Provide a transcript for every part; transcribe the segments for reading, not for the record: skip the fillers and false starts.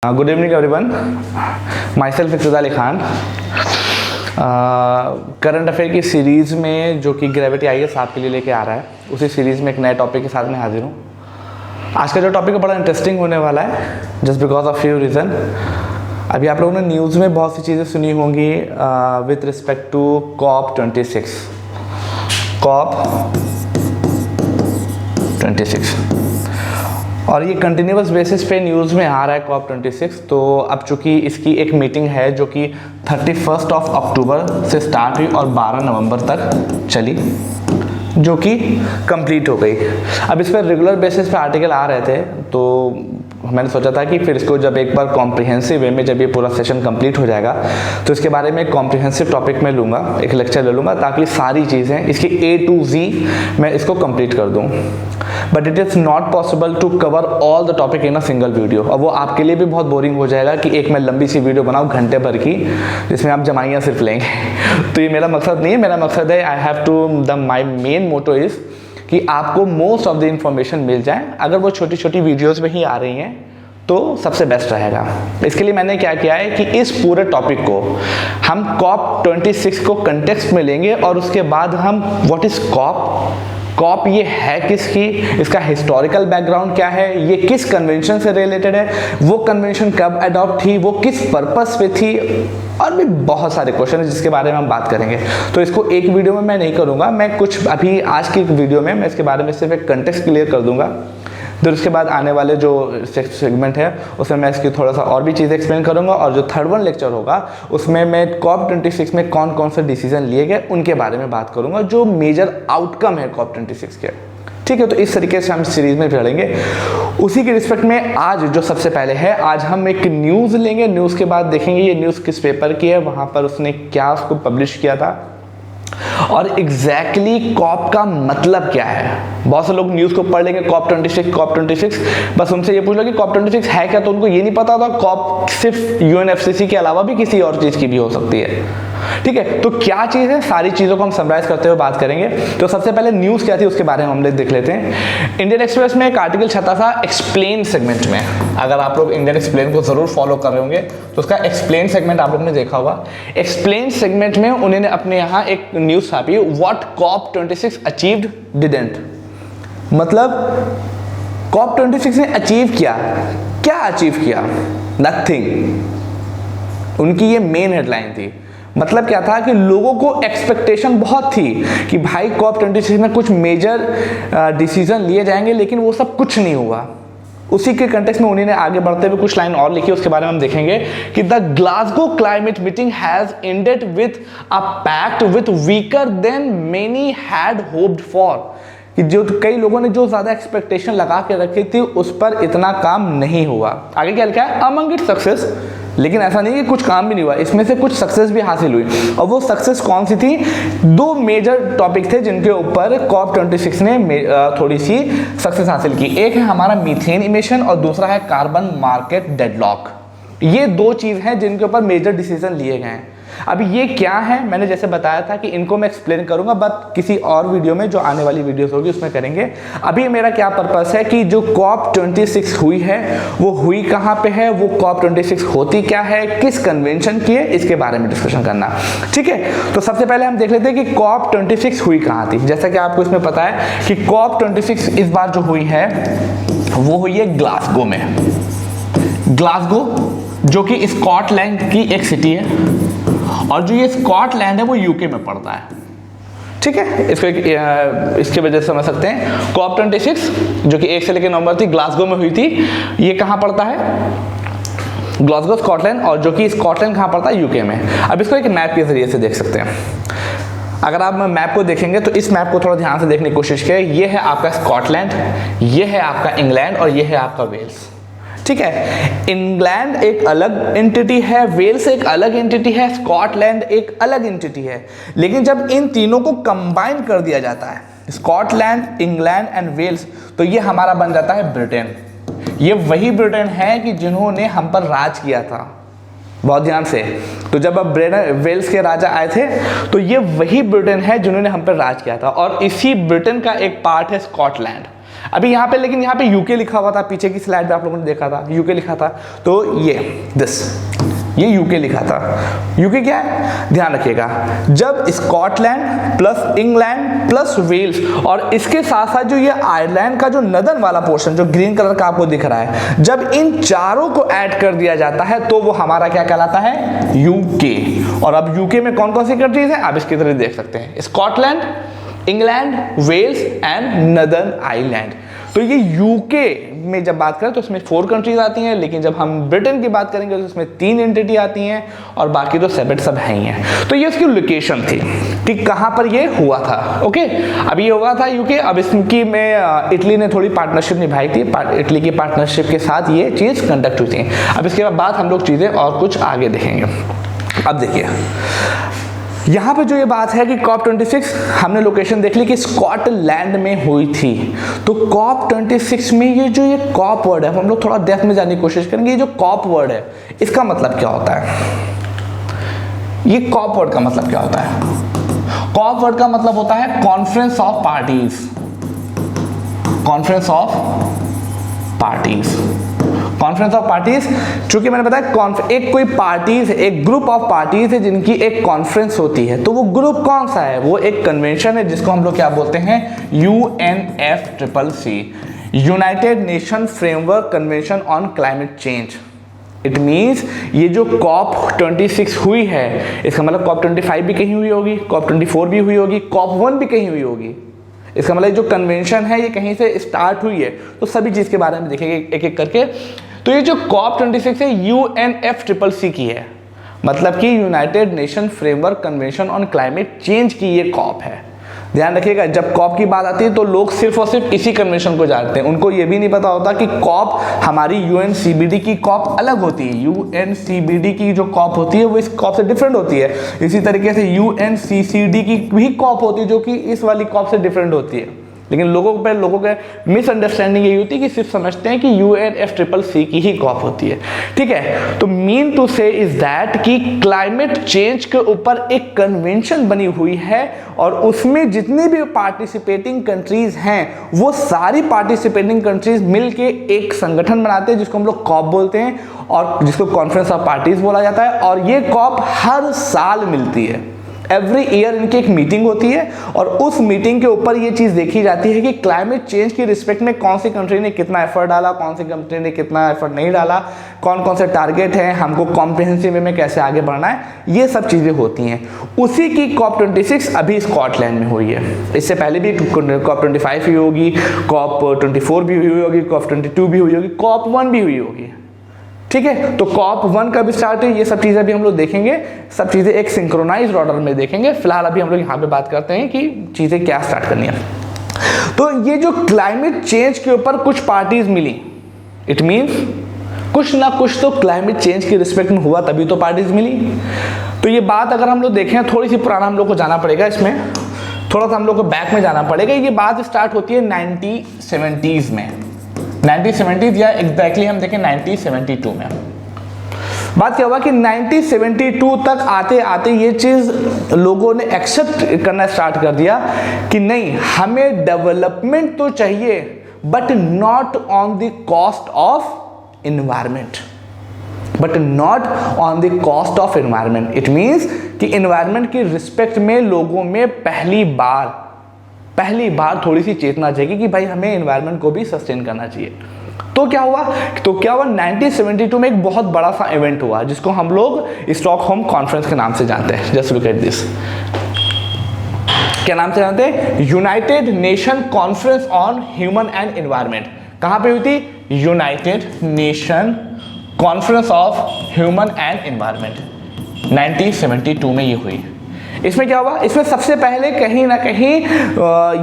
Good evening everyone, myself Iqtidar Ali Khan. Current affair की series में जो कि ग्रेविटी IAS आपके लिए लेके आ रहा है, उसी सीरीज़ में एक नए टॉपिक के साथ में हाजिर हूँ। आज का जो टॉपिक है बड़ा इंटरेस्टिंग होने वाला है, just because of few reason. अभी आप लोगों ने न्यूज़ में बहुत सी चीज़ें सुनी होंगी विथ रिस्पेक्ट टू COP26। और ये कंटिन्यूस बेसिस पे न्यूज़ में आ रहा है COP26। तो अब चूँकि इसकी एक मीटिंग है जो कि 31 अक्टूबर से स्टार्ट हुई और 12 नवंबर तक चली, जो कि कंप्लीट हो गई। अब इस पर रेगुलर बेसिस पे आर्टिकल आ रहे थे, तो मैंने सोचा था कि फिर इसको जब एक बार कॉम्प्रिहेंसिव वे में जब ये पूरा सेशन कंप्लीट हो जाएगा तो इसके बारे में एक कॉम्प्रिहेंसिव टॉपिक में लूँगा, एक लेक्चर ले लूँगा, ताकि सारी चीज़ें इसकी A to Z मैं इसको कंप्लीट कर दूँ। But it is not possible to cover all the topic in a single video. और वो आपके लिए भी बहुत बोरिंग हो जाएगा कि एक मैं लंबी सी वीडियो बनाऊँ घंटे भर की, जिसमें आप जमाइयाँ सिर्फ लेंगे। तो ये मेरा मकसद नहीं है। मेरा मकसद है I have to my main motto is कि आपको मोस्ट ऑफ द इंफॉर्मेशन मिल जाए। अगर वो छोटी छोटी वीडियोज़ में ही आ रही हैं तो सबसे बेस्ट रहेगा। इसके लिए मैंने क्या किया है कि इस पूरे टॉपिक को हम COP26 को कंटेक्स्ट में लेंगे और उसके बाद हम व्हाट इज़ COP ये है किसकी, इसका हिस्टोरिकल बैकग्राउंड क्या है, ये किस कन्वेंशन से रिलेटेड है, वो कन्वेंशन कब अडॉप्ट थी, वो किस पर्पस पे थी, और भी बहुत सारे क्वेश्चन है जिसके बारे में हम बात करेंगे। तो इसको एक वीडियो में मैं नहीं करूँगा, मैं कुछ अभी आज की वीडियो में मैं इसके बारे में सिर्फ एक कंटेक्स्ट क्लियर कर दूंगा। फिर उसके बाद आने वाले जो सेगमेंट है उसमें मैं इसकी थोड़ा सा और भी चीज़ें एक्सप्लेन करूंगा, और जो थर्ड वन लेक्चर होगा उसमें मैं COP26 में कौन कौन से डिसीजन लिए गए उनके बारे में बात करूंगा, जो मेजर आउटकम है COP26 के। ठीक है, तो इस तरीके से हम सीरीज में पढ़ेंगे। उसी के रिस्पेक्ट में आज जो सबसे पहले है, आज हम एक न्यूज़ लेंगे। न्यूज़ के बाद देखेंगे ये न्यूज़ किस पेपर की है, वहाँ पर उसने क्या उसको पब्लिश किया था, और एग्जैक्टली COP का मतलब क्या है। बहुत से लोग न्यूज़ को पढ़ लेंगे COP26, बस उनसे ये पूछ लो कि COP26 है क्या, तो उनको ये नहीं पता होता COP सिर्फ UNFCCC के अलावा भी किसी और चीज़ की भी हो सकती है। ठीक है, तो क्या चीज़ है, सारी चीज़ों को हम समराइज करते हुए बात करेंगे। तो सबसे पहले न्यूज़ क्या थी उसके बारे में हम लोग देख लेते हैं। इंडियन एक्सप्रेस में एक आर्टिकल छपा था एक्सप्लेन सेगमेंट में। अगर आप लोग इंडियन एक्सप्लेन को जरूर फॉलो कर रहे होंगे तो उसका एक्सप्लेन सेगमेंट आप लोगों ने देखा होगा। एक्सप्लेन सेगमेंट में उन्होंने अपने यहाँ एक न्यूज़ छापी, व्हाट COP26 अचीव्ड डिडंट। मतलब COP26 ने अचीव किया, क्या अचीव किया, नथिंग। उनकी ये मेन हेडलाइन थी। मतलब क्या था कि लोगों को एक्सपेक्टेशन बहुत थी कि भाई COP26 में कुछ मेजर डिसीजन लिए जाएंगे, लेकिन वो सब कुछ नहीं हुआ। उसी के कंटेक्स्ट में उन्होंने आगे बढ़ते हुए कुछ लाइन और लिखी, उसके बारे में हम देखेंगे कि the Glasgow climate meeting has ended with a pact with weaker than many had hoped for. कि जो कई लोगों ने जो ज्यादा एक्सपेक्टेशन लगा के रखी थी उस पर इतना काम नहीं हुआ। आगे क्या लिखा है, अमंग इट सक्सेस। लेकिन ऐसा नहीं कि कुछ काम भी नहीं हुआ, इसमें से कुछ सक्सेस भी हासिल हुई। और वो सक्सेस कौन सी थी, दो मेजर टॉपिक थे जिनके ऊपर COP26 ने थोड़ी सी सक्सेस हासिल की। एक है हमारा मीथेन इमिशन और दूसरा है कार्बन मार्केट डेडलॉक। ये दो चीज़ हैं जिनके ऊपर मेजर डिसीजन लिए गए हैं। अभी ये क्या है, मैंने जैसे बताया था कि इनको मैं एक्सप्लेन करूंगा, बट किसी और वीडियो में, जो आने वाली वीडियोस होगी उसमें करेंगे। अभी मेरा क्या पर्पस है कि जो COP26 हुई है वो हुई कहाँ पे है, वो COP26 होती क्या है, किस कन्वेंशन की है, इसके बारे में डिस्कशन करना। ठीक है, तो सबसे पहले हम देख लेते हैं कि COP26 हुई कहाँ थी। जैसा कि आपको इसमें पता है कि COP26 इस बार जो हुई है वो हुई है ग्लासगो में। ग्लासगो जो कि स्कॉटलैंड की एक सिटी है, और जो ये स्कॉटलैंड है वो यूके में पड़ता है। ठीक है, इसको इसके वजह से समझ सकते हैं COP26 जो कि 1 से लेकर नवंबर थी, ग्लासगो में हुई थी। ये कहाँ पड़ता है, ग्लासगो स्कॉटलैंड, और जो कि स्कॉटलैंड कहाँ पड़ता है, यूके में। अब इसको एक मैप के जरिए से देख सकते हैं। अगर आप मैप को देखेंगे तो इस मैप को थोड़ा ध्यान से देखने की कोशिश करें। ये है आपका स्कॉटलैंड, ये है आपका इंग्लैंड, और ये है आपका वेल्स। ठीक है, इंग्लैंड एक अलग एंटिटी है, वेल्स एक अलग एंटिटी है, स्कॉटलैंड एक अलग एंटिटी है। लेकिन जब इन तीनों को कंबाइन कर दिया जाता है, स्कॉटलैंड, इंग्लैंड एंड वेल्स, तो ये हमारा बन जाता है ब्रिटेन। ये वही ब्रिटेन है कि जिन्होंने हम पर राज किया था। बहुत ध्यान से, तो जब अब वेल्स के राजा आए थे तो ये वही ब्रिटेन है जिन्होंने हम पर राज किया था, और इसी ब्रिटेन का एक पार्ट है स्कॉटलैंड। अभी यहाँ पे, लेकिन यहाँ पे यूके लिखा हुआ था, पीछे की स्लाइड में आप लोगों ने देखा था यूके लिखा था, तो ये यूके लिखा था। यूके क्या है, ध्यान रखिएगा, जब Scotland plus England plus Wales और इसके साथ साथ जो ये आयरलैंड का जो नदर्न वाला पोर्शन जो ग्रीन कलर का आपको दिख रहा है, जब इन चारों को ऐड कर दिया जाता है तो वो हमारा क्या कहलाता है, यूके। और अब यूके में कौन कौन सी कंट्रीज हैं आप इसकी तरह देख सकते हैं, Scotland, England, Wales and Northern Island. तो ये यूके में जब बात करें तो इसमें 4 कंट्रीज आती हैं, लेकिन जब हम ब्रिटेन की बात करेंगे तो इसमें 3 एंटिटी आती हैं और बाकी तो सेपरेट सब हैं ही हैं। तो ये इसकी लोकेशन थी कि कहाँ पर ये हुआ था। ओके, अब ये हुआ था यूके। अब इसकी में इटली ने थोड़ी पार्टनरशिप निभाई थी, इटली की पार्टनरशिप के साथ ये चीज़ कंडक्ट हुई थी। अब इसके बाद हम लोग चीज़ें और कुछ आगे देखेंगे। अब देखिए यहाँ पे जो ये बात है कि COP26 हमने लोकेशन देख ली कि स्कॉटलैंड में हुई थी। तो COP26 में ये जो ये COP वर्ड है, हम लोग थोड़ा डेप्थ में जानने की कोशिश करेंगे। ये जो COP वर्ड है इसका मतलब क्या होता है, ये COP वर्ड का मतलब क्या होता है? COP वर्ड का मतलब होता है conference of parties. Conference of parties, conference of parties, चूंकि मैंने बताया एक कोई पार्टीज, एक ग्रुप ऑफ पार्टीज है जिनकी एक कॉन्फ्रेंस होती है। तो वो ग्रुप कौन सा है, वो एक कन्वेंशन है जिसको हम लोग क्या बोलते हैं, UNFCCC, United nation framework convention on climate change. It means ये जो COP26 हुई है, इसका मतलब COP25 भी कहीं हुई होगी, COP24 भी हुई होगी, COP1 भी कहीं हुई होगी। इसका मतलब जो कन्वेंशन है ये कहीं से स्टार्ट हुई है। तो सभी चीज़ के बारे में देखेंगे एक एक करके। तो ये जो COP26 है UNFCCC की है, मतलब कि United nation framework convention on climate change की ये COP है। ध्यान रखिएगा, जब COP की बात आती है तो लोग सिर्फ और सिर्फ इसी कन्वेंशन को जानते हैं। उनको ये भी नहीं पता होता कि COP हमारी UNCBD की COP अलग होती है। UNCBD की जो COP होती है वो इस COP से डिफरेंट होती है। इसी तरीके से UNCCD की भी COP होती है जो कि इस वाली COP से डिफरेंट होती है। लेकिन लोगों के मिसअंडरस्टैंडिंग यही होती है कि सिर्फ समझते हैं कि UNFCCC की ही COP होती है। ठीक है, तो मीन टू से इज दैट कि क्लाइमेट चेंज के ऊपर एक कन्वेंशन बनी हुई है और उसमें जितनी भी पार्टिसिपेटिंग कंट्रीज हैं वो सारी पार्टिसिपेटिंग कंट्रीज मिलके एक संगठन बनाते हैं जिसको हम लोग COP बोलते हैं और जिसको कॉन्फ्रेंस ऑफ पार्टीज बोला जाता है। और ये COP हर साल मिलती है, एवरी ईयर इनकी एक मीटिंग होती है और उस मीटिंग के ऊपर ये चीज़ देखी जाती है कि क्लाइमेट चेंज की रिस्पेक्ट में कौन सी कंट्री ने कितना एफर्ट डाला, कौन सी कंट्री ने कितना एफर्ट नहीं डाला, कौन कौन से टारगेट हैं, हमको कॉम्प्रिहेंसिव वे में कैसे आगे बढ़ना है, ये सब चीज़ें होती हैं। उसी की COP26 अभी स्कॉटलैंड में हुई है। इससे पहले भी COP25 हुई होगी, COP24 भी हुई होगी, COP22 भी हुई होगी, COP1 भी हुई होगी। ठीक है, तो COP1 का भी स्टार्ट है, ये सब चीज़ें भी हम लोग देखेंगे, सब चीज़ें एक सिंक्रोनाइज्ड ऑर्डर में देखेंगे। फिलहाल अभी हम लोग यहाँ पे बात करते हैं कि चीज़ें क्या स्टार्ट करनी है। तो ये जो क्लाइमेट चेंज के ऊपर कुछ पार्टीज मिली, इट मीन्स कुछ ना कुछ तो क्लाइमेट चेंज की रिस्पेक्ट में हुआ, तभी तो पार्टीज मिली। तो ये बात अगर हम लोग देखें, थोड़ी सी पुराना हम लोग को जाना पड़ेगा, इसमें थोड़ा सा हम लोग को बैक में जाना पड़ेगा। ये बात स्टार्ट होती है 1970s में, 1970s या एग्जैक्टली हम देखें 1972 में। बात क्या हुआ कि 1972 तक आते आते ये चीज़ लोगों ने एक्सेप्ट करना स्टार्ट कर दिया कि नहीं, हमें डेवलपमेंट तो चाहिए but not on the cost of environment, but not on the cost of environment. It means कि इन्वायरमेंट की रिस्पेक्ट में लोगों में पहली बार थोड़ी सी चेतना जाएगी कि भाई हमें एनवायरनमेंट को भी सस्टेन करना चाहिए। तो क्या हुआ 1972 में एक बहुत बड़ा सा इवेंट हुआ जिसको हम लोग स्टॉकहोम कॉन्फ्रेंस के नाम से जानते हैं। जस्ट लुक एट दिस, क्या नाम से जानते हैं? United Nation conference on human and environment. कहां पे हुई थी? United Nation conference of human and environment 1972 में ये हुई। इसमें क्या हुआ? इसमें सबसे पहले कहीं ना कहीं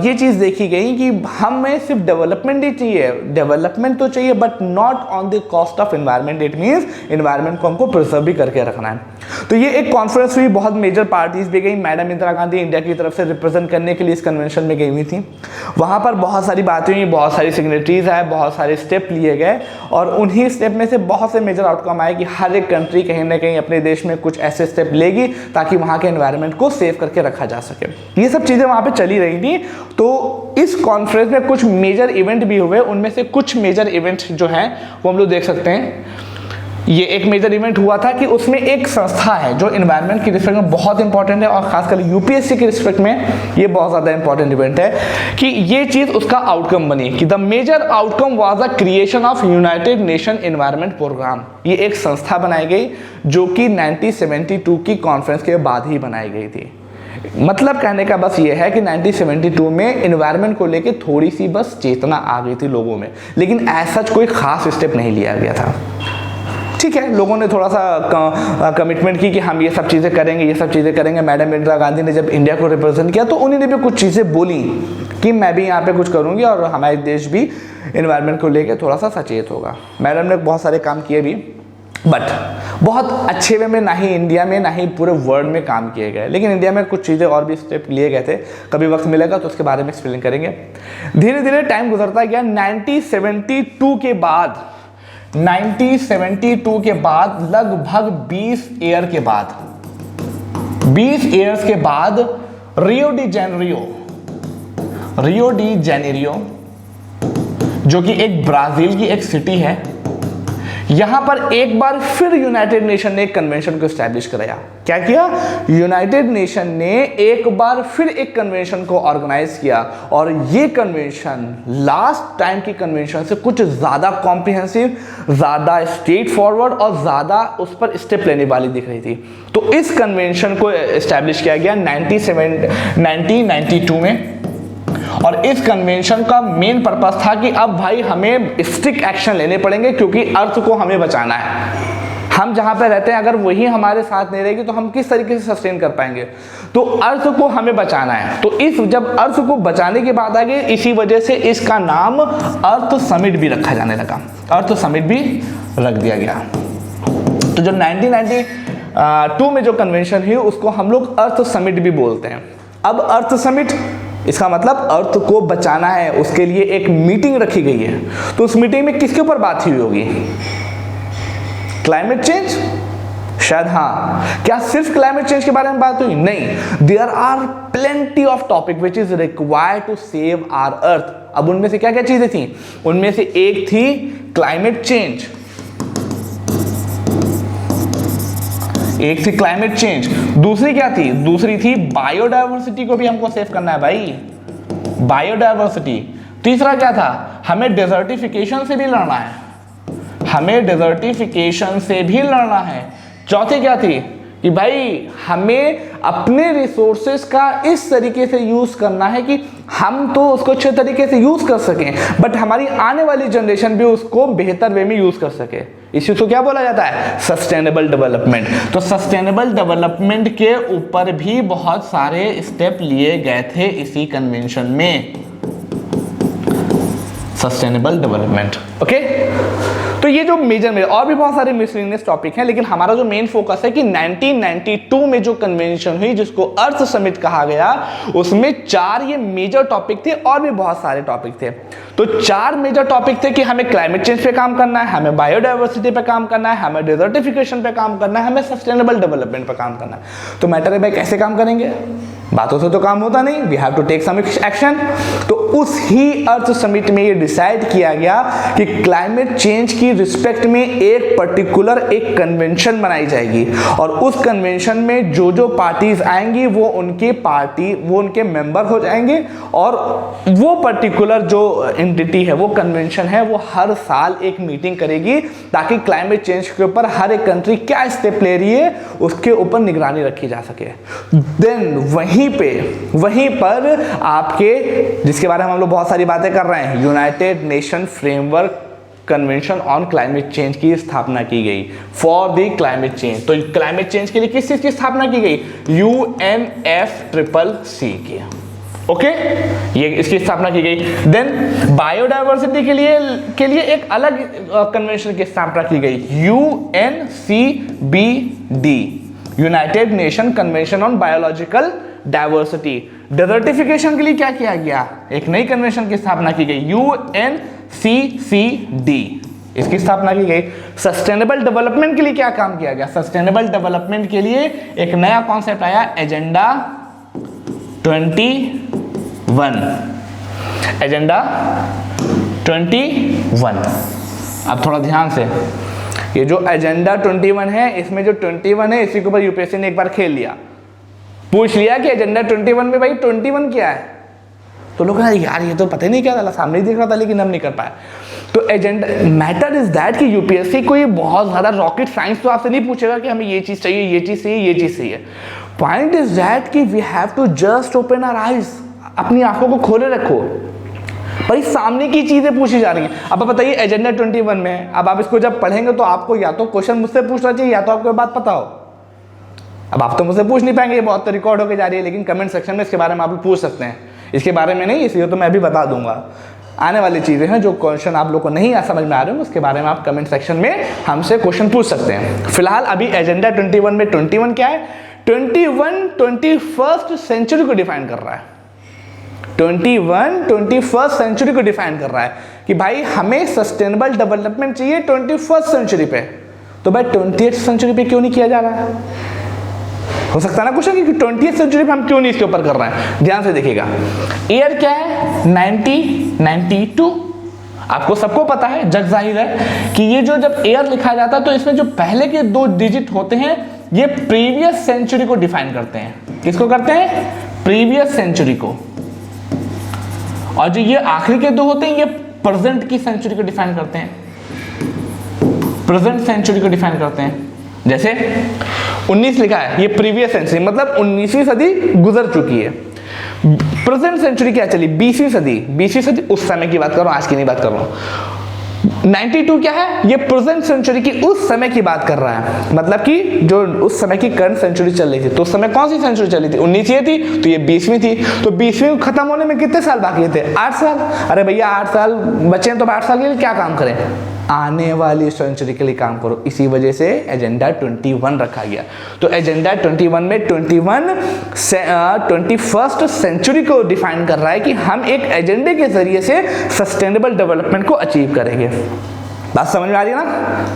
ये चीज़ देखी गई कि हमें सिर्फ डेवलपमेंट ही चाहिए, डेवलपमेंट तो चाहिए but not on the cost of environment. It means environment को हमको प्रिजर्व भी करके रखना है। तो ये एक कॉन्फ्रेंस हुई, बहुत मेजर पार्टीज भी गई। मैडम इंदिरा गांधी इंडिया की तरफ से रिप्रेजेंट करने के लिए इस कन्वेंशन में गई हुई थी। वहाँ पर बहुत सारी बातें हुई, बहुत सारी सिग्नेटरीज आए, बहुत सारे स्टेप लिए गए और उन्हीं स्टेप में से बहुत से मेजर आउटकम आए कि हर एक कंट्री कहीं ना कहीं अपने देश में कुछ ऐसे स्टेप लेगी ताकि वहाँ के एनवायरनमेंट को सेव करके रखा जा सके। ये सब चीज़ें वहाँ पे चली रही थी। तो इस कॉन्फ्रेंस में कुछ मेजर इवेंट भी हुए, उनमें से कुछ मेजर इवेंट जो हैं वो हम लोग देख सकते हैं। ये एक मेजर इवेंट हुआ था कि उसमें एक संस्था है जो एनवायरनमेंट की रिस्पेक्ट में बहुत इंपॉर्टेंट है और खासकर यूपीएससी की रिस्पेक्ट में ये बहुत ज़्यादा इंपॉर्टेंट इवेंट है कि ये चीज़ उसका आउटकम बनी कि the major outcome was the creation of United Nation Environment Programme. ये एक संस्था बनाई गई जो कि 1972 की कॉन्फ्रेंस के बाद ही बनाई गई थी। मतलब कहने का बस ये है कि 1972 में एनवायरनमेंट को लेके थोड़ी सी बस चेतना आ गई थी लोगों में, लेकिन ऐसा कोई खास स्टेप नहीं लिया गया था। ठीक है, लोगों ने थोड़ा सा कमिटमेंट की कि हम ये सब चीज़ें करेंगे, ये सब चीज़ें करेंगे। मैडम इंदिरा गांधी ने जब इंडिया को रिप्रेजेंट किया तो उन्होंने भी कुछ चीज़ें बोली कि मैं भी यहाँ पे कुछ करूँगी और हमारे देश भी एनवायरनमेंट को लेके थोड़ा सा सचेत होगा। मैडम ने बहुत सारे काम किए भी, बट बहुत अच्छे वे में ना ही इंडिया में ना ही पूरे वर्ल्ड में काम किए गए, लेकिन इंडिया में कुछ चीज़ें और भी स्टेप लिए गए थे। कभी वक्त मिलेगा तो उसके बारे में एक्सप्लेन करेंगे। धीरे धीरे टाइम गुजरता गया। 1972 के बाद 1972 के बाद लगभग 20 ईयर के बाद 20 ईयर्स के बाद रियो डी जेनेरियो जो कि एक ब्राजील की एक सिटी है, यहां पर एक बार फिर यूनाइटेड नेशन ने एक कन्वेंशन को एस्टैब्लिश कराया। क्या किया? यूनाइटेड नेशन ने एक बार फिर एक कन्वेंशन को ऑर्गेनाइज किया और ये कन्वेंशन लास्ट टाइम की कन्वेंशन से कुछ ज्यादा कॉम्प्रिहेंसिव, ज्यादा स्ट्रेट फॉरवर्ड और ज्यादा उस पर स्टेप लेने वाली दिख रही थी। तो इस कन्वेंशन को एस्टैब्लिश किया गया 1992 में और इस कन्वेंशन का मेन पर्पस था कि अब भाई हमें स्ट्रिक्ट एक्शन लेने पड़ेंगे क्योंकि अर्थ को हमें बचाना है। हम जहां पे रहते हैं अगर वही हमारे साथ नहीं रहेगी तो हम किस तरीके से सस्टेन कर पाएंगे? तो अर्थ को हमें बचाना है। तो इस जब अर्थ को बचाने की बात आ गई, इसी वजह से इसका नाम अर्थ समिट भी रखा जाने लगा। अर्थ समिट भी रख दिया गया। तो जो 1992 में जो कन्वेंशन हुई उसको हम लोग अर्थ समिट भी बोलते हैं। अब अर्थ समिट इसका मतलब अर्थ को बचाना है, उसके लिए एक मीटिंग रखी गई है। तो उस मीटिंग में किसके ऊपर बात हुई होगी? Climate change? शायद हाँ। क्या सिर्फ क्लाइमेट चेंज के बारे में बात हुई? नहीं, there are plenty of topic which is required to save our earth. अब उनमें से क्या क्या चीजें थी? उनमें से एक थी क्लाइमेट चेंज, एक थी क्लाइमेट चेंज, दूसरी क्या थी? दूसरी थी बायोडायवर्सिटी को भी हमको सेव करना है भाई, बायोडायवर्सिटी। तीसरा क्या था? हमें डेजर्टिफिकेशन से भी लड़ना है, हमें डेजर्टिफिकेशन से भी लड़ना है। चौथी क्या थी? कि भाई हमें अपने रिसोर्सेज का इस तरीके से यूज करना है कि हम तो उसको अच्छे तरीके से यूज कर सकें बट हमारी आने वाली जनरेशन भी उसको बेहतर वे में यूज कर सके। इस चीज को क्या बोला जाता है? Sustainable development. तो सस्टेनेबल डेवलपमेंट के ऊपर भी बहुत सारे स्टेप लिए गए थे इसी कन्वेंशन में। Sustainable development, okay. तो ये जो मेजर और भी बहुत सारे मिसलेनियस टॉपिक हैं, लेकिन हमारा जो मेन फोकस है कि 1992 में जो कन्वेंशन हुई जिसको अर्थ समिट कहा गया, उसमें 4 ये मेजर टॉपिक थे और भी बहुत सारे टॉपिक थे। तो 4 मेजर टॉपिक थे कि हमें क्लाइमेट चेंज पे काम करना है, हमें बायोडायवर्सिटी पे काम करना है, हमें डेजर्टिफिकेशन पे काम करना है, हमें सस्टेनेबल डेवलपमेंट पे काम करना है। तो मैटर है भाई कैसे काम करेंगे? बातों से तो काम होता नहीं, we have to take some action. तो उस ही अर्थ समिट में ये डिसाइड किया गया कि क्लाइमेट चेंज की रिस्पेक्ट में एक पर्टिकुलर एक कन्वेंशन बनाई जाएगी और उस कन्वेंशन में जो जो पार्टीज आएंगी वो उनके मेंबर हो जाएंगे और वो पर्टिकुलर जो एंटिटी है, वो कन्वेंशन है, वो हर साल एक मीटिंग करेगी ताकि क्लाइमेट चेंज के ऊपर हर एक कंट्री क्या स्टेप ले रही है उसके ऊपर निगरानी रखी जा सके। देन वहीं पर आपके जिसके बारे में हम लोग बहुत सारी बातें कर रहे हैं, United nation framework convention on climate change की स्थापना की गई फॉर द क्लाइमेट चेंज। तो क्लाइमेट चेंज के लिए किस चीज की स्थापना की गई? UNFCCC की, ओके, ये इसकी स्थापना की गई। देन बायोडायवर्सिटी के लिए एक अलग कन्वेंशन की स्थापना की गई, UNCBD। United nation convention on biological diversity. Desertification के लिए क्या किया गया, एक नई कन्वेंशन की स्थापना की गई, UNCCD, इसकी स्थापना की गई। सस्टेनेबल डेवलपमेंट के लिए क्या काम किया गया, सस्टेनेबल डेवलपमेंट के लिए एक नया कॉन्सेप्ट आया, एजेंडा 21, एजेंडा 21। अब थोड़ा ध्यान से, ये जो एजेंडा 21 है, इसमें जो 21 है इसी के ऊपर यूपीएससी ने एक बार खेल लिया, पूछ लिया कि एजेंडा 21 में भाई 21 क्या है, तो लोग यार ये तो पता ही नहीं क्या था, सामने ही देख रहा था लेकिन हम नहीं कर पाए। तो एजेंडा मैटर इज दैट कि यूपीएससी कोई बहुत ज़्यादा रॉकेट साइंस तो आपसे नहीं पूछेगा कि हमें ये चीज़ चाहिए, ये चीज़ चाहिए, ये चीज़ चाहिए। पॉइंट इज दैट कि we have to just open our eyes, अपनी आंखों को खोले रखो, भाई सामने की चीज़ें पूछी जा रही हैं। अब आप बताइए एजेंडा 21 में, अब आप इसको जब पढ़ेंगे तो आपको या तो क्वेश्चन मुझसे पूछना चाहिए या तो आपको बात पता हो। अब आप तो मुझसे पूछ नहीं पाएंगे, ये बहुत रिकॉर्ड होकर जा रही है, लेकिन कमेंट सेक्शन में इसके बारे में आप पूछ सकते हैं, इसके बारे में नहीं, इसलिए तो मैं भी बता दूंगा। आने वाली चीज़ें हैं, जो क्वेश्चन आप लोग को नहीं समझ में आ रहे हो उसके बारे में आप कमेंट सेक्शन में हमसे क्वेश्चन पूछ सकते हैं। फिलहाल अभी एजेंडा 21 में 21 क्या है, 21 21st सेंचुरी को डिफाइन कर रहा है। 21 21st सेंचुरी को डिफाइन कर रहा है कि भाई हमें सस्टेनेबल डेवलपमेंट चाहिए 21st सेंचुरी पे, तो भाई 20th सेंचुरी पे क्यों नहीं किया जा रहा है? हो सकता है ना क्वेश्चन कि 20th सेंचुरी पे हम क्यों नहीं इसके ऊपर कर रहे हैं। ध्यान से देखिएगा, ईयर क्या है 1992, आपको सबको पता है, जग जाहिर है कि ये जो जब ईयर लिखा जाता है तो इसमें जो पहले के 2 डिजिट होते हैं ये प्रीवियस सेंचुरी को डिफाइन करते हैं। किसको करते हैं? प्रीवियस सेंचुरी को। और जो ये आखिरी के 2 होते हैं ये प्रेजेंट की सेंचुरी को डिफाइन करते हैं, प्रेजेंट सेंचुरी को डिफाइन करते हैं। जैसे 19 लिखा है, ये प्रीवियस सेंचुरी, मतलब 19वीं सदी गुजर चुकी है। प्रेजेंट सेंचुरी क्या चली? 20वीं सदी, 20वीं सदी उस समय की बात कर रहा हूं, आज की नहीं बात कर रहा हूं। 92 क्या है? ये प्रेजेंट सेंचुरी की उस समय की बात कर रहा है, मतलब कि जो उस समय की करंट सेंचुरी चल रही थी। तो उस समय कौन सी सेंचुरी चली थी? 19 ये थी, तो ये 20वीं थी। तो 20वीं खत्म होने में कितने साल बाकी थे? 8 साल। अरे भैया 8 साल बचे हैं, तो 8 साल के लिए क्या काम करें? आने वाली सेंचुरी के लिए काम करो। इसी वजह से एजेंडा 21 रखा गया। तो एजेंडा 21 में 21st सेंचुरी को डिफाइन कर रहा है कि हम एक एजेंडे के जरिए से सस्टेनेबल डेवलपमेंट को अचीव करेंगे। बात समझ में आ रही है ना?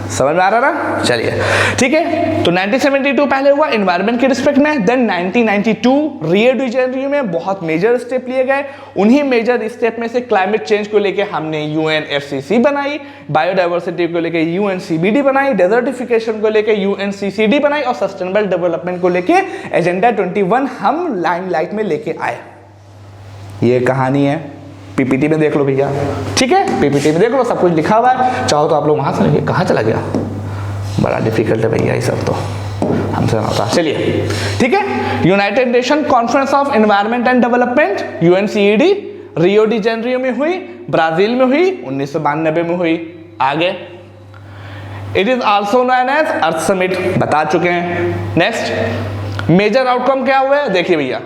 समझ में आ रहा ना? चलिए ठीक है। तो 1972 पहले हुआ एनवायरनमेंट के रिस्पेक्ट में, देन 1992 रियो डी जेनेरियो में बहुत मेजर स्टेप लिए गए। उन्हीं मेजर स्टेप में से क्लाइमेट चेंज को लेके हमने UNFCCC बनाई, बायोडाइवर्सिटी को लेके UNCBD बनाई, डेजर्टिफिकेशन को लेके UNCCD बनाई, और सस्टेनेबल डेवलपमेंट को लेके एजेंडा 21 हम लाइमलाइट में लेके आए। ये कहानी है, पीपीटी में देख लो भैया, ठीक है, पीपीटी में देख लो, सब कुछ लिखा हुआ है। चाहो तो आप लोग वहां से लिखिए। कहाँ चला गया? बड़ा डिफिकल्ट है भैया ये सब, तो हमसे ना होता। चलिए ठीक है। United Nation conference of environment and development UNCED Rio de Janeiro में हुई, ब्राजील में हुई, 1992 में हुई। आगे it is also known as Earth Summit, बता चुके हैं। नेक्स्ट मेजर आउटकम क्या हुआ है? देखिए भैया,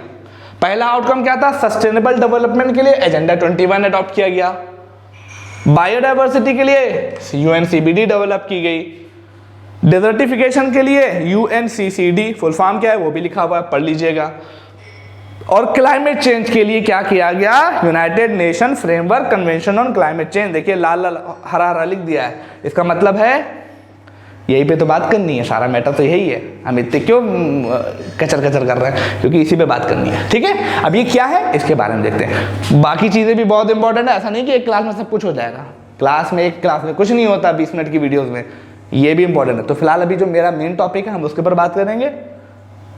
पहला आउटकम क्या था? सस्टेनेबल डेवलपमेंट के लिए एजेंडा 21 अडॉप्ट किया गया। बायोडाइवर्सिटी के लिए UNCBD डेवलप की गई। डेजर्टिफिकेशन के लिए UNCCD, फुल फॉर्म क्या है वो भी लिखा हुआ है, पढ़ लीजिएगा। और क्लाइमेट चेंज के लिए क्या किया गया? United nation framework convention on climate change. देखिए लाल लाल हरा हरा लिख दिया है, इसका मतलब है यही पे तो बात करनी है, सारा मैटर तो यही है। हम इतने क्यों कचर कचर कर रहे हैं? क्योंकि इसी पे बात करनी है, ठीक है। अब ये क्या है इसके बारे में देखते हैं। बाकी चीजें भी बहुत इंपॉर्टेंट है, ऐसा नहीं कि एक क्लास में सब कुछ हो जाएगा। एक क्लास में कुछ नहीं होता 20 मिनट की वीडियोस में, ये भी इंपॉर्टेंट है। तो फिलहाल अभी जो मेरा मेन टॉपिक है हम उसके ऊपर बात करेंगे।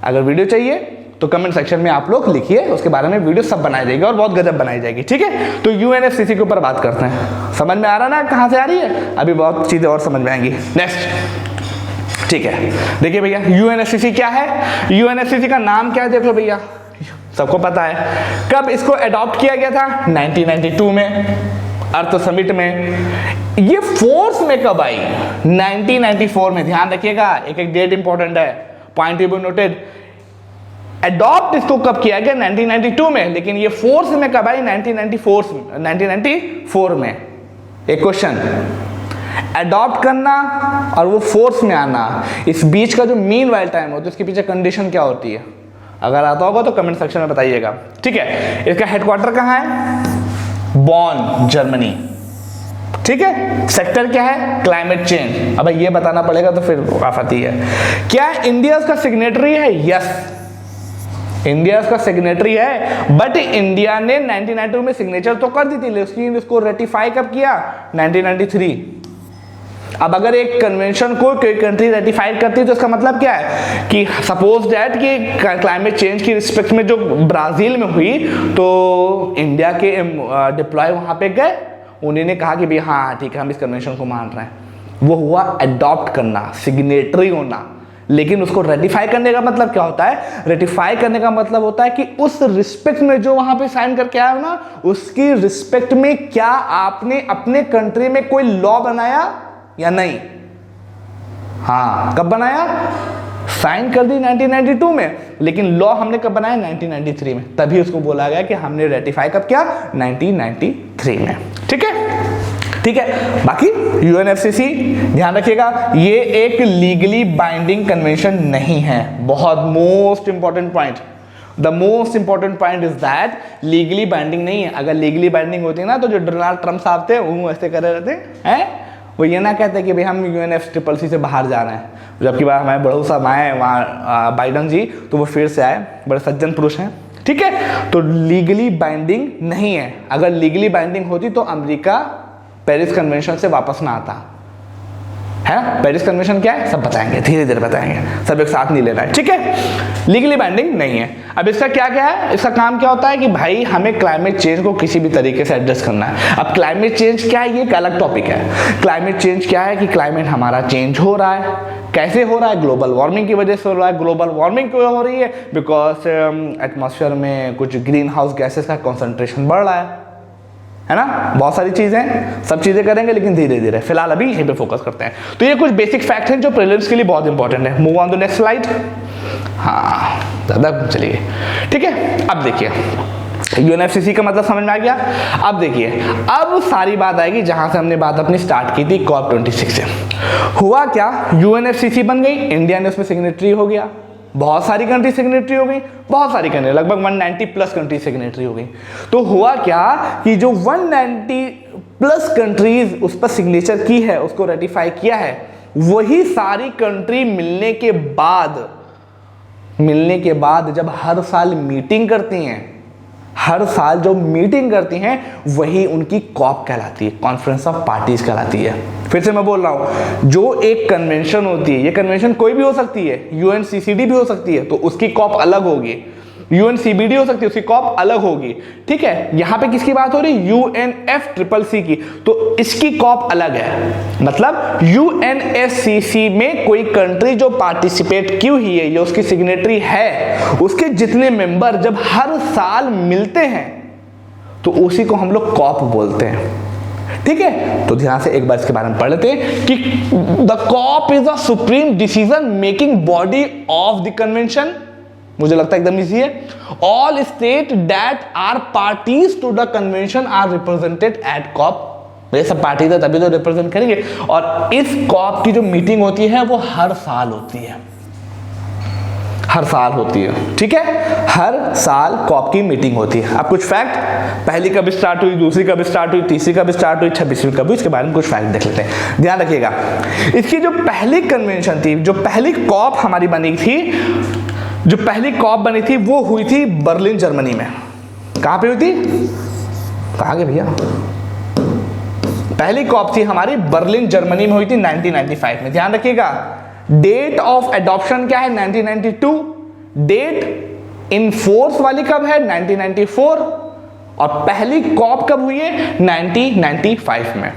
अगर वीडियो चाहिए तो कमेंट सेक्शन में आप लोग लिखिए, उसके बारे में वीडियो सब बनाई जाएगी और बहुत गजब बनाई जाएगी, ठीक है। तो UNFCCC के ऊपर बात करते हैं। समझ में आ रहा ना कहाँ से आ रही है? अभी बहुत चीजें और समझ में आएंगी। नेक्स्ट, ठीक है। देखिए भैया UNFCCC क्या है? UNFCCC का नाम क्या है? देख लो भैया, सबको पता है। कब इसको अडॉप्ट किया गया था? 1992 में, अर्थ समिट में। ये फोर्स में कब आई? 1994 में। ध्यान रखिएगा, एक एक डेट इंपॉर्टेंट है, point to be noted. Adopt इसको कब किया गया? 1992 में, लेकिन ये फोर्स में कब आई? 1994 में। एक क्वेश्चन, अडॉप्ट करना और वो फोर्स में आना, इस बीच का जो मीन वाइल टाइम होता है उसके पीछे कंडीशन क्या होती है? अगर आता होगा तो कमेंट सेक्शन में बताइएगा। ठीक है, इसका हेडक्वार्टर कहाँ है? बॉन, जर्मनी। ठीक है, सेक्टर क्या है? Climate change. अब ये बताना पड़ेगा तो फिर आफती है। क्या इंडिया उसका सिग्नेटरी है? यस, इंडिया उसका सिग्नेटरी है, बट इंडिया ने 1992 में सिग्नेचर तो कर दी थी, लेकिन इसको रेटिफाई कब किया? 1993। अब अगर एक कन्वेंशन को कोई कंट्री रेटिफाई करती है तो इसका मतलब क्या है कि सपोज दैट कि क्लाइमेट चेंज की रिस्पेक्ट में जो ब्राजील में हुई तो इंडिया के डिप्लॉय वहां पे गए, उन्होंने कहा कि भाई हाँ ठीक है हम इस कन्वेंशन को मान रहे हैं। वो हुआ अडॉप्ट करना, सिग्नेटरी होना। लेकिन उसको रेटिफाई करने का मतलब क्या होता है? रेटिफाई करने का मतलब होता है कि उस रिस्पेक्ट में जो वहां पे साइन करके आया हो ना, उसकी रिस्पेक्ट में क्या आपने अपने कंट्री में कोई लॉ बनाया या नहीं? हाँ, कब बनाया? साइन कर दी 1992 में, लेकिन लॉ हमने कब बनाया? 1993 में। तभी उसको बोला गया कि हमने रेटिफाई कब किया? 1993 में। ठीक है, ठीक है। बाकी यूएनएफसीसी ध्यान रखिएगा, ये एक लीगली बाइंडिंग कन्वेंशन नहीं है। बहुत most important point, the most important point is that legally binding नहीं है। अगर लीगली बाइंडिंग होती ना तो जो डोनाल्ड ट्रम्प साहब थे वो ऐसे करे रहते हैं, वो ये ना कहते कि भाई हम यूएनएफसीसी से बाहर जा रहे हैं। जबकि बार हमारे बड़ू साहब आए वहाँ बाइडन जी, तो वो फिर से आए, बड़े सज्जन पुरुष हैं। ठीक है, तो लीगली बाइंडिंग नहीं है। अगर लीगली बाइंडिंग होती तो अमेरिका पेरिस कन्वेंशन से वापस ना आता है। पेरिस कन्वेंशन क्या है सब बताएंगे, धीरे धीरे बताएंगे, सब एक साथ नहीं लेना है। ठीक है, लीगली बाइंडिंग नहीं है। अब इसका क्या क्या है? इसका काम क्या होता है कि भाई हमें क्लाइमेट चेंज को किसी भी तरीके से एडजस्ट करना है। अब क्लाइमेट चेंज क्या है, ये एक अलग टॉपिक है। क्लाइमेट चेंज क्या है कि क्लाइमेट हमारा चेंज हो रहा है। कैसे हो रहा है? ग्लोबल वार्मिंग की वजह से हो रहा है। ग्लोबल वार्मिंग क्यों हो रही है? बिकॉज एटमॉस्फेयर में कुछ ग्रीन हाउस गैसेस का कॉन्सेंट्रेशन बढ़ रहा है ना। बहुत सारी चीजें, सब चीजें करेंगे लेकिन धीरे धीरे, फिलहाल अभी यहीं पे फोकस करते हैं। तो ये कुछ बेसिक फैक्ट हैं जो प्रीलिम्स के लिए बहुत इंपॉर्टेंट है। Move on to next slide. हाँ दादा चलिए, ठीक है। अब देखिए यूएनएफसीसी का मतलब समझ में आ गया। अब देखिए, अब सारी बात आएगी जहां से हमने बात अपनी स्टार्ट की थी, COP26 से। हुआ क्या? यूएनएफसीसी बन गई, इंडिया ने उसमें सिग्नेटरी हो गया, बहुत सारी कंट्री सिग्नेटरी हो गई, बहुत सारी कंट्री, लगभग 190 प्लस कंट्री सिग्नेटरी हो गई। तो हुआ क्या कि जो 190 प्लस कंट्रीज उस पर सिग्नेचर की है, उसको रेटिफाई किया है, वही सारी कंट्री मिलने के बाद जब हर साल मीटिंग करती हैं, हर साल जो मीटिंग करती हैं वही उनकी कॉप कहलाती है, कॉन्फ्रेंस ऑफ पार्टीज कहलाती है। फिर से मैं बोल रहा हूं, जो एक कन्वेंशन होती है, ये कन्वेंशन कोई भी हो सकती है, यूएनसीसीडी भी हो सकती है तो उसकी कॉप अलग होगी, यूएनसीबीडी हो सकती है उसकी कॉप अलग होगी। ठीक है, यहां पे किसकी बात हो रही? यूएनएफसीसीसी की, तो इसकी कॉप अलग है। मतलब यूएनएफसीसी में कोई कंट्री जो पार्टिसिपेट की हुई है, ये उसकी सिग्नेटरी है, उसके जितने मेंबर जब हर साल मिलते हैं तो उसी को हम लोग कॉप बोलते हैं। ठीक है, तो ध्यान से एक बार इसके बारे में पढ़ लेते हैं कि the COP is the supreme decision making body of the convention. मुझे लगता है एकदम इजी है। All state that are parties to the convention are represented at COP. ये सब पार्टी है तभी तो रिप्रेजेंट करेंगे। और इस कॉप की जो मीटिंग होती है वो हर साल होती है, हर साल होती है। ठीक है, हर साल कॉप की मीटिंग होती है। अब कुछ फैक्ट, पहली कब स्टार्ट हुई, दूसरी कब स्टार्ट हुई, तीसरी कब स्टार्ट हुई, 26वीं कब हुई, इसके बारे में कुछ फैक्ट देख लेते हैं। ध्यान रखिएगा, इसकी जो पहली कन्वेंशन थी, जो पहली कॉप हमारी बनी थी, जो पहली कॉप बनी थी वो हुई थी बर्लिन जर्मनी में। कहां पे हुई थी? कहां गए भैया? पहली कॉप थी हमारी बर्लिन जर्मनी में हुई थी 1995 में। ध्यान रखिएगा, डेट ऑफ एडॉप्शन क्या है? 1992। डेट इन फोर्स वाली कब है? 1994। और पहली कॉप कब हुई है? 1995 में।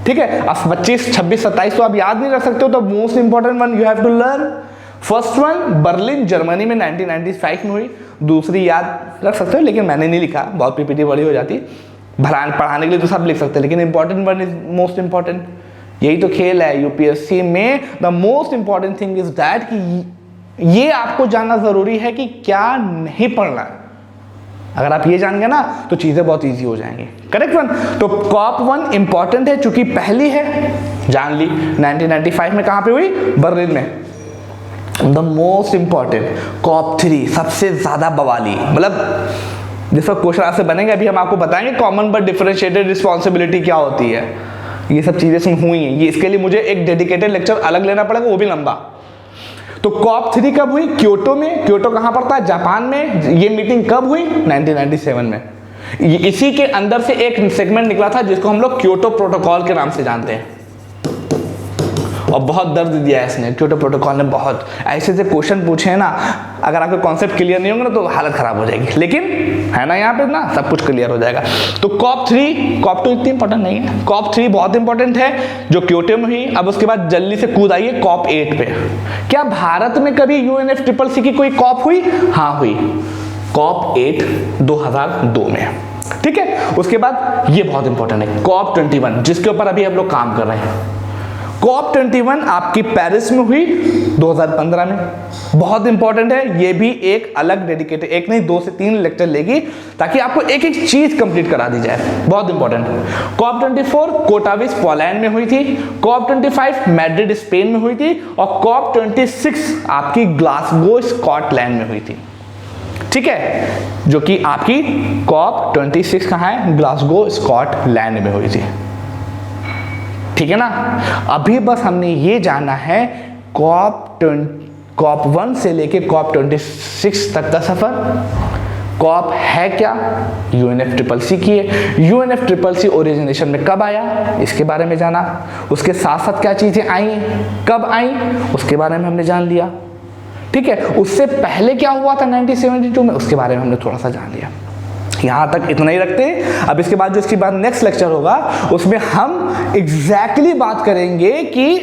ठीक है, अब 25, 26, 27 तो आप याद नहीं रख सकते हो, तो most important one you have to learn. First one Berlin Germany में 1995 में हुई, दूसरी याद रख सकते हो लेकिन मैंने नहीं लिखा, बहुत पीपीटी बड़ी हो जाती, पढ़ाने के लिए तो सब लिख सकते हैं, लेकिन important one is most important. यही तो खेल है यूपीएससी में। The most important thing is that कि ये आपको जानना जरूरी है कि क्या नहीं पढ़ना है। अगर आप ये जान गए ना तो चीजें बहुत इजी हो जाएंगी। Correct one. तो कॉप 1 इंपॉर्टेंट है चूंकि पहली है, जान ली। 1995 में कहाँ पे हुई? बर्लिन में। द मोस्ट इंपॉर्टेंट कॉप 3 सबसे ज़्यादा बवाली, मतलब जिसका क्वेश्चन आंसर बनेंगे, अभी हम आपको बताएंगे कॉमन बट डिफरेंशिएटेड रिस्पॉन्सिबिलिटी क्या होती है। ये सब चीज़ें इसमें हुई हैं, ये इसके लिए मुझे एक डेडिकेटेड लेक्चर अलग लेना पड़ेगा, वो भी लंबा। तो कॉप 3 कब हुई? क्योटो में। क्योटो कहाँ पड़ता है? जापान में। ये मीटिंग कब हुई? 1997 में। इसी के अंदर से एक सेगमेंट निकला था जिसको हम लोग क्योटो प्रोटोकॉल के नाम से जानते हैं, और बहुत दर्द दिया है इसने, क्योटो प्रोटोकॉल ने। बहुत ऐसे ऐसे क्वेश्चन पूछे हैं ना, अगर आपके कॉन्सेप्ट क्लियर नहीं होंगे ना तो हालत खराब हो जाएगी, लेकिन है ना यहाँ पे ना सब कुछ क्लियर हो जाएगा। तो कॉप 3, कॉप 2 इतनी इंपॉर्टेंट नहीं है, कॉप 3 बहुत इंपॉर्टेंट है जो क्योटो में हुई। अब उसके बाद जल्दी से कूद आइए कॉप 8 पे। क्या भारत में कभी UNFCCC की कोई कॉप हुई? हाँ हुई, कॉप 8 2002 में, ठीक है। उसके बाद ये बहुत इंपॉर्टेंट है कॉप 21, जिसके ऊपर अभी हम लोग काम कर रहे हैं। कॉप 21 आपकी पेरिस में हुई 2015 में, बहुत इंपॉर्टेंट है। ये भी एक अलग डेडिकेटेड, एक नहीं 2 से 3 लेक्चर लेगी ताकि आपको एक एक चीज कंप्लीट करा दी जाए, बहुत इंपॉर्टेंट। कॉप 24 कोटाविस पोलैंड में हुई थी, कॉप 25 मैड्रिड स्पेन में हुई थी, और कॉप 26 आपकी ग्लासगो स्कॉटलैंड में हुई थी, ठीक है, जो कि आपकी कॉप 26 कहाँ है? ग्लासगो स्कॉटलैंड में हुई थी, ठीक है ना। अभी बस हमने ये जाना है कॉप 1 से लेके कॉप 26 तक का सफर। कॉप है क्या? UNFCCC की है। UNFCCC ओरिजिनेशन में कब आया, इसके बारे में जाना। उसके साथ साथ क्या चीजें आई, कब आई, उसके बारे में हमने जान लिया, ठीक है। उससे पहले क्या हुआ था 1972 में, उसके बारे में हमने थोड़ा सा जान लिया। यहाँ तक इतना ही रखते हैं। अब इसके बाद जो इसके बाद नेक्स्ट लेक्चर होगा उसमें हम एग्जैक्टली बात करेंगे कि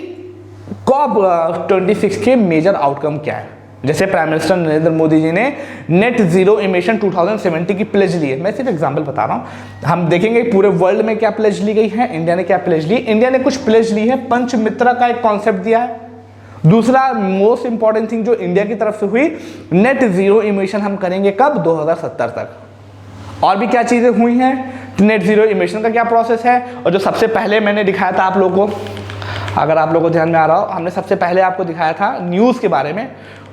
कॉप 26 के मेजर आउटकम क्या है। जैसे प्राइम मिनिस्टर नरेंद्र मोदी जी ने नेट जीरो इमिशन 2070 की प्लेज ली है, मैं सिर्फ एग्जांपल बता रहा हूँ। हम देखेंगे पूरे वर्ल्ड में क्या प्लेज ली गई है, इंडिया ने क्या प्लेज ली। इंडिया ने कुछ प्लेज ली है, पंचमित्रा का एक कॉन्सेप्ट दिया है। दूसरा मोस्ट इंपॉर्टेंट थिंग जो इंडिया की तरफ से हुई, नेट जीरो इमिशन हम करेंगे कब? 2070 तक। और भी क्या चीज़ें हुई हैं, नेट जीरो इमिशन का क्या प्रोसेस है, और जो सबसे पहले मैंने दिखाया था आप लोगों को, अगर आप लोगों को ध्यान में आ रहा हो, हमने सबसे पहले आपको दिखाया था न्यूज़ के बारे में,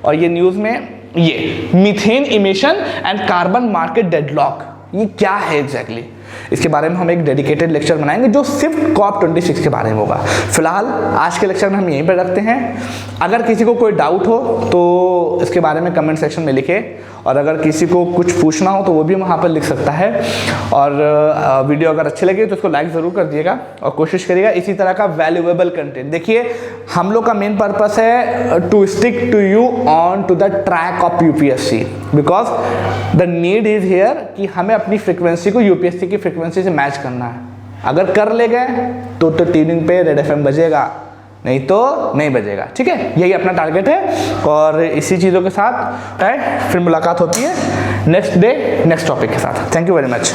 और ये न्यूज़ में ये methane emission and carbon market deadlock, ये क्या है एग्जैक्टली, इसके बारे में हम एक डेडिकेटेड लेक्चर बनाएंगे जो सिर्फ कॉप 26 के बारे में होगा। फिलहाल आज के लेक्चर में हम यहीं पर रखते हैं। अगर किसी को कोई डाउट हो तो इसके बारे में कमेंट सेक्शन में लिखे, और अगर किसी को कुछ पूछना हो तो वो भी वहाँ पर लिख सकता है। और वीडियो अगर अच्छी लगे तो उसको लाइक ज़रूर कर दिएगा, और कोशिश करिएगा इसी तरह का वैल्यूएबल कंटेंट। देखिए हम लोग का मेन पर्पस है to stick to you on to the track of UPSC, because the need is here कि हमें अपनी फ्रिक्वेंसी को UPSC की फ्रिक्वेंसी से मैच करना है। अगर कर ले गए तो ट्यूनिंग पे रेड FM बजेगा, नहीं तो नहीं बजेगा, ठीक है। यही अपना टारगेट है, और इसी चीज़ों के साथ फिर मुलाकात होती है नेक्स्ट डे नेक्स्ट टॉपिक के साथ। Thank you very much.